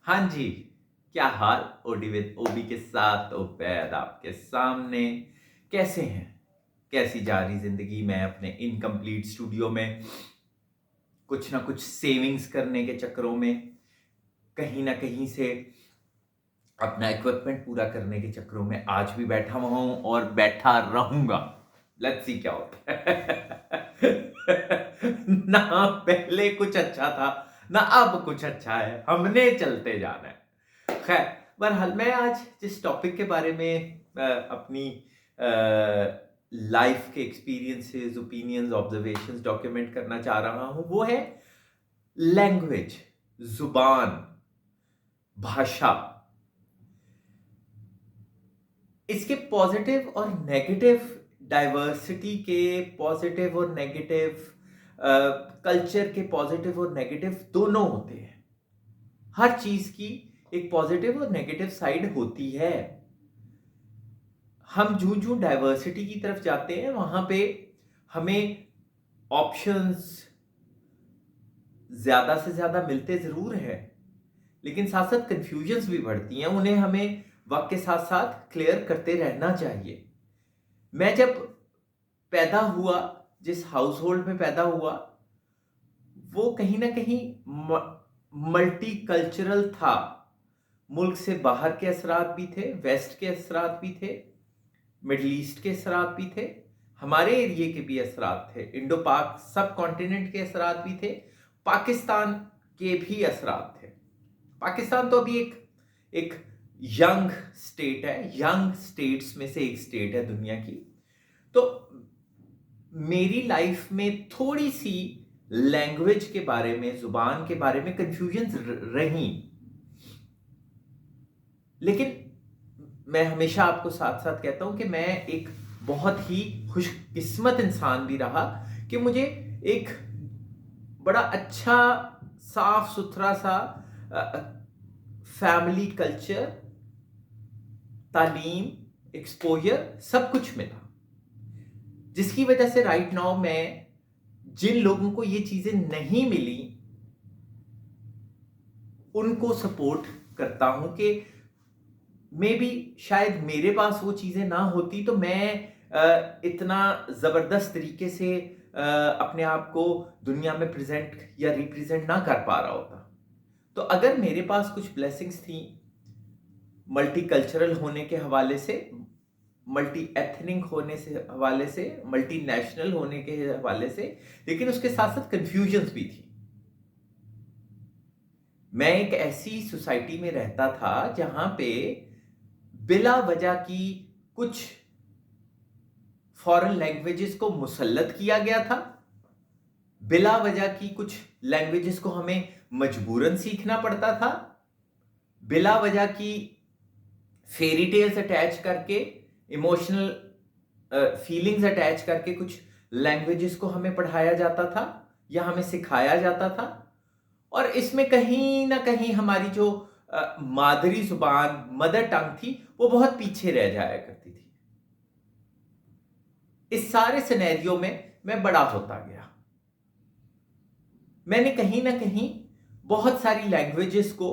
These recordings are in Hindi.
हाँ जी, क्या हाल? ओडी विद ओबी के साथ उबैद आपके सामने। कैसे हैं? कैसी जा रही ज़िंदगी? मैं अपने इनकम्प्लीट स्टूडियो में कुछ ना कुछ सेविंग्स करने के चक्करों में, कहीं न कहीं से अपना इक्विपमेंट पूरा करने के चक्करों में आज भी बैठा हुआ हूँ और बैठा रहूँगा। लेट्स सी क्या होता है। ना पहले कुछ अच्छा था, ना अब कुछ अच्छा है। हमने चलते जाना है। खैर, बहरहाल मैं आज जिस टॉपिक के बारे में अपनी लाइफ के एक्सपीरियंसेस, ओपिनियंस, ऑब्जर्वेशंस डॉक्यूमेंट करना चाह रहा हूँ, वो है लैंग्वेज, जुबान, भाषा। इसके पॉजिटिव और नेगेटिव, डाइवर्सिटी के पॉजिटिव और नेगेटिव, कल्चर के पॉजिटिव और नेगेटिव दोनों होते हैं। हर चीज की एक पॉजिटिव और नेगेटिव साइड होती है। हम जूं जूं डाइवर्सिटी की तरफ जाते हैं वहां पे हमें ऑप्शंस ज्यादा से ज्यादा मिलते जरूर हैं, लेकिन साथ साथ कंफ्यूजन्स भी बढ़ती हैं। उन्हें हमें वक्त के साथ साथ क्लियर करते रहना चाहिए। मैं जब पैदा हुआ, जिस हाउस होल्ड में पैदा हुआ, वो कहीं ना कहीं मल्टी कल्चरल था। मुल्क से बाहर के असरात भी थे, वेस्ट के असरात भी थे, मिडल ईस्ट के असरात भी थे, हमारे एरिए के भी असरात थे, इंडो पाक सब कॉन्टिनेंट के असरात भी थे, पाकिस्तान के भी असरात थे। पाकिस्तान तो अभी एक एक यंग स्टेट है, यंग स्टेट्स में से एक स्टेट है दुनिया की। तो मेरी लाइफ में थोड़ी सी लैंग्वेज के बारे में, जुबान के बारे में कंफ्यूजन रही, लेकिन मैं हमेशा आपको साथ साथ कहता हूं कि मैं एक बहुत ही खुशकिस्मत इंसान भी रहा कि मुझे एक बड़ा अच्छा, साफ सुथरा सा फैमिली कल्चर, तालीम, एक्सपोजर सब कुछ मिला, जिसकी वजह से राइट नाउ मैं जिन लोगों को ये चीजें नहीं मिली उनको सपोर्ट करता हूं कि मे बी शायद मेरे पास वो चीजें ना होती तो मैं इतना जबरदस्त तरीके से अपने आप को दुनिया में प्रेजेंट या रिप्रेजेंट ना कर पा रहा होता। तो अगर मेरे पास कुछ ब्लेसिंग्स थी मल्टी कल्चरल होने के हवाले से, मल्टी एथनिक होने से हवाले से, मल्टी नेशनल होने के हवाले से, लेकिन उसके साथ साथ कंफ्यूजन्स भी थी। मैं एक ऐसी सोसाइटी में रहता था जहां पे बिला वजह की कुछ फॉरेन लैंग्वेजेस को मुसल्लत किया गया था, बिला वजह की कुछ लैंग्वेजेस को हमें मजबूरन सीखना पड़ता था, बिला वजह की फेरी टेल्स अटैच करके, इमोशनल फीलिंग्स अटैच करके कुछ लैंग्वेजेस को हमें पढ़ाया जाता था या हमें सिखाया जाता था। और इसमें कहीं ना कहीं हमारी जो मादरी जुबान, मदर टंग थी, वो बहुत पीछे रह जाया करती थी। इस सारे सिनेरियो में मैं बड़ा होता गया। मैंने कहीं ना कहीं बहुत सारी लैंग्वेजेस को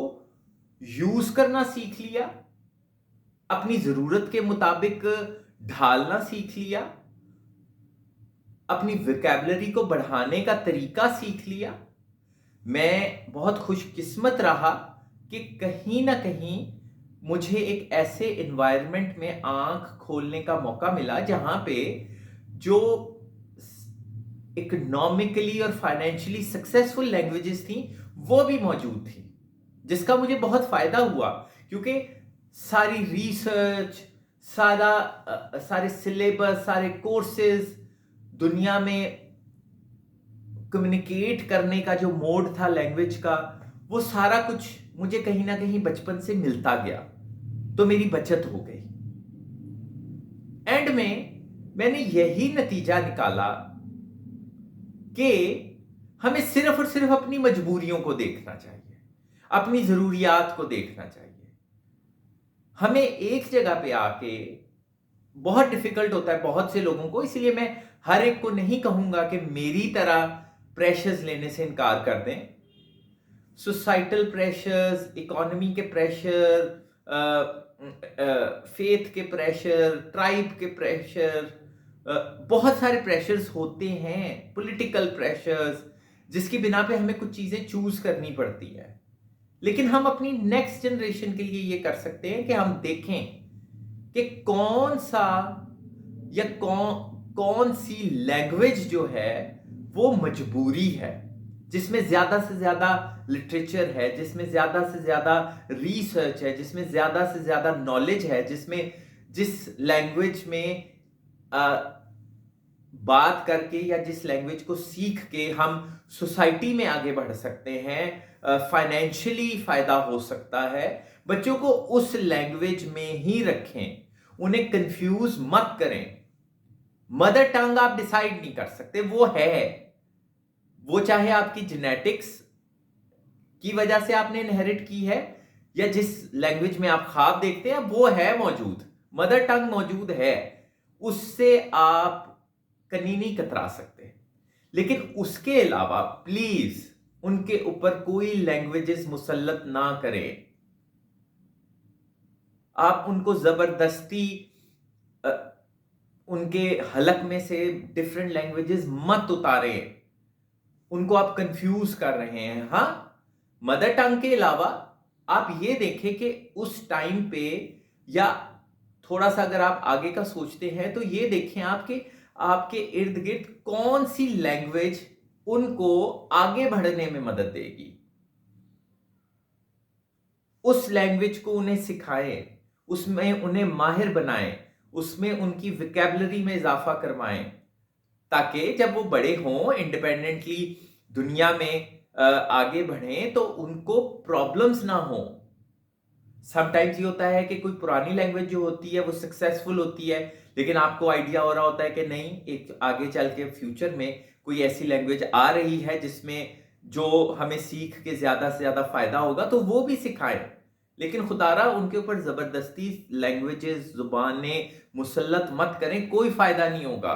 यूज करना सीख लिया, अपनी जरूरत के मुताबिक ढालना सीख लिया, अपनी विकेबलरी को बढ़ाने का तरीका सीख लिया। मैं बहुत खुशकिस्मत रहा कि कहीं ना कहीं मुझे एक ऐसे एनवायरनमेंट में आंख खोलने का मौका मिला जहां पे जो इकोनॉमिकली और फाइनेंशियली सक्सेसफुल लैंग्वेजेस थी वो भी मौजूद थी, जिसका मुझे बहुत फायदा हुआ, क्योंकि सारी रिसर्च, सारे सिलेबस, सारे कोर्सेज, दुनिया में कम्युनिकेट करने का जो मोड था लैंग्वेज का, वो सारा कुछ मुझे कहीं ना कहीं बचपन से मिलता गया, तो मेरी बचत हो गई। एंड में मैंने यही नतीजा निकाला कि हमें सिर्फ और सिर्फ अपनी मजबूरियों को देखना चाहिए, अपनी जरूरियात को देखना चाहिए। हमें एक जगह पे आके बहुत डिफिकल्ट होता है बहुत से लोगों को, इसलिए मैं हर एक को नहीं कहूंगा कि मेरी तरह प्रेशर्स लेने से इनकार कर दें। सोसाइटल प्रेशर्स, इकोनॉमी के प्रेशर, फेथ के प्रेशर, ट्राइब के प्रेशर, बहुत सारे प्रेशर्स होते हैं, पॉलिटिकल प्रेशर्स, जिसकी बिना पे हमें कुछ चीजें चूज करनी पड़ती है। लेकिन हम अपनी नेक्स्ट जनरेशन के लिए ये कर सकते हैं कि हम देखें कि कौन सा या कौन सी लैंग्वेज जो है वो मजबूरी है, जिसमें ज्यादा से ज्यादा लिटरेचर है, जिसमें ज्यादा से ज्यादा रिसर्च है, जिसमें ज्यादा से ज्यादा नॉलेज है, जिस लैंग्वेज में बात करके या जिस लैंग्वेज को सीख के हम सोसाइटी में आगे बढ़ सकते हैं, फाइनेंशियली फायदा हो सकता है। बच्चों को उस लैंग्वेज में ही रखें, उन्हें कंफ्यूज मत करें। मदर टंग आप डिसाइड नहीं कर सकते, वो चाहे आपकी जेनेटिक्स की वजह से आपने इनहेरिट की है या जिस लैंग्वेज में आप ख्वाब देखते हैं वो है मौजूद, मदर टंग मौजूद है, उससे आप कहीं नहीं कतरा सकते। लेकिन उसके अलावा प्लीज उनके ऊपर कोई लैंग्वेजेस मुसल्लत ना करें। आप उनको जबरदस्ती उनके हलक में से डिफरेंट लैंग्वेजेस मत उतारें, उनको आप कंफ्यूज कर रहे हैं। हाँ, मदर टंग के अलावा आप ये देखें कि उस टाइम पे या थोड़ा सा अगर आप आगे का सोचते हैं तो ये देखें आपके इर्द गिर्द कौन सी लैंग्वेज उनको आगे बढ़ने में मदद देगी। उस लैंग्वेज को उन्हें सिखाएं, उसमें उन्हें माहिर बनाएं, उसमें उनकी विकेबलरी में इजाफा करवाएं, ताकि जब वो बड़े हों, इंडिपेंडेंटली दुनिया में आगे बढ़ें, तो उनको प्रॉब्लम्स ना हो। समटाइम्स ये होता है कि कोई पुरानी लैंग्वेज जो होती है वो सक्सेसफुल होती है, लेकिन आपको आइडिया हो रहा होता है कि नहीं, एक आगे चल के फ्यूचर में कोई ऐसी लैंग्वेज आ रही है जिसमें जो हमें सीख के ज्यादा से ज्यादा फायदा होगा, तो वो भी सिखाएं। लेकिन खुदारा उनके ऊपर जबरदस्ती लैंग्वेजेस, जुबानें मुसल्लत मत करें, कोई फायदा नहीं होगा।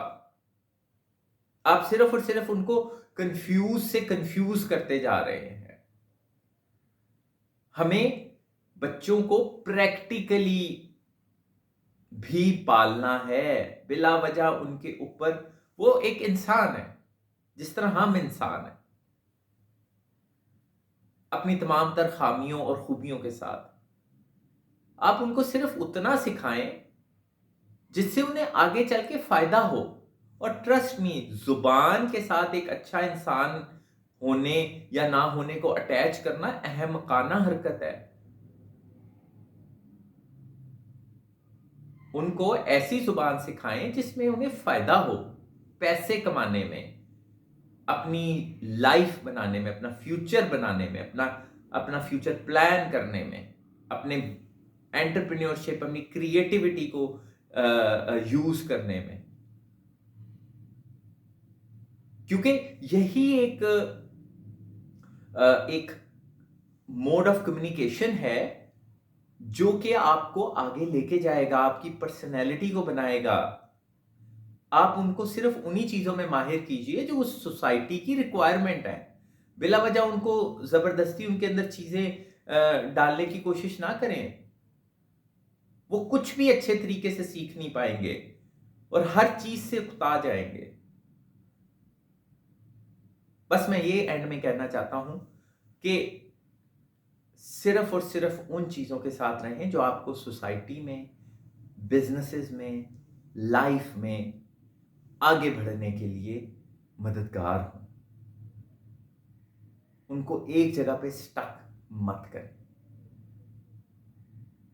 आप सिर्फ और सिर्फ उनको कंफ्यूज करते जा रहे हैं। हमें बच्चों को प्रैक्टिकली भी पालना है, बिला वजह उनके ऊपर, वो एक इंसान है जिस तरह हम इंसान हैं, अपनी तमाम तर खामियों और खूबियों के साथ। आप उनको सिर्फ उतना सिखाएं जिससे उन्हें आगे चल के फायदा हो। और ट्रस्ट मी, जुबान के साथ एक अच्छा इंसान होने या ना होने को अटैच करना अहमकाना हरकत है। उनको ऐसी जुबान सिखाएं जिसमें उन्हें फायदा हो, पैसे कमाने में, अपनी लाइफ बनाने में, अपना फ्यूचर बनाने में, अपना फ्यूचर प्लान करने में, अपने एंटरप्रेन्योरशिप, अपनी क्रिएटिविटी को यूज करने में। क्योंकि यही एक मोड ऑफ कम्युनिकेशन है जो कि आपको आगे लेके जाएगा, आपकी पर्सनैलिटी को बनाएगा। आप उनको सिर्फ उन्हीं चीजों में माहिर कीजिए जो उस सोसाइटी की रिक्वायरमेंट है। बिला वजह उनको जबरदस्ती उनके अंदर चीजें डालने की कोशिश ना करें। वो कुछ भी अच्छे तरीके से सीख नहीं पाएंगे और हर चीज से उकता जाएंगे। बस मैं ये एंड में कहना चाहता हूं कि सिर्फ और सिर्फ उन चीजों के साथ रहें जो आपको सोसाइटी में, बिजनेसेस में, लाइफ में आगे बढ़ने के लिए मददगार हो। उनको एक जगह पे स्टक मत करें।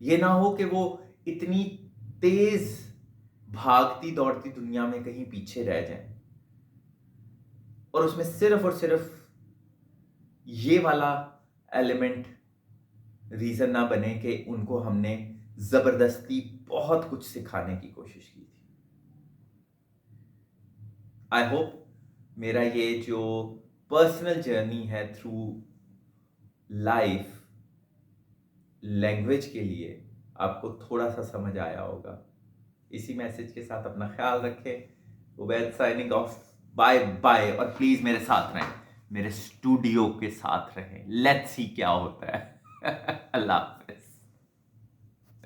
ये ना हो कि वो इतनी तेज भागती दौड़ती दुनिया में कहीं पीछे रह जाएं और उसमें सिर्फ और सिर्फ ये वाला एलिमेंट रीजन ना बने कि उनको हमने जबरदस्ती बहुत कुछ सिखाने की कोशिश की थी। आई होप मेरा ये जो पर्सनल जर्नी है थ्रू लाइफ लैंग्वेज के लिए आपको थोड़ा सा समझ आया होगा। इसी मैसेज के साथ अपना ख्याल रखें। Ubaid signing off, bye bye, और प्लीज मेरे साथ रहें। मेरे स्टूडियो के साथ रहें। लेट्स सी क्या होता है। अल्लाह।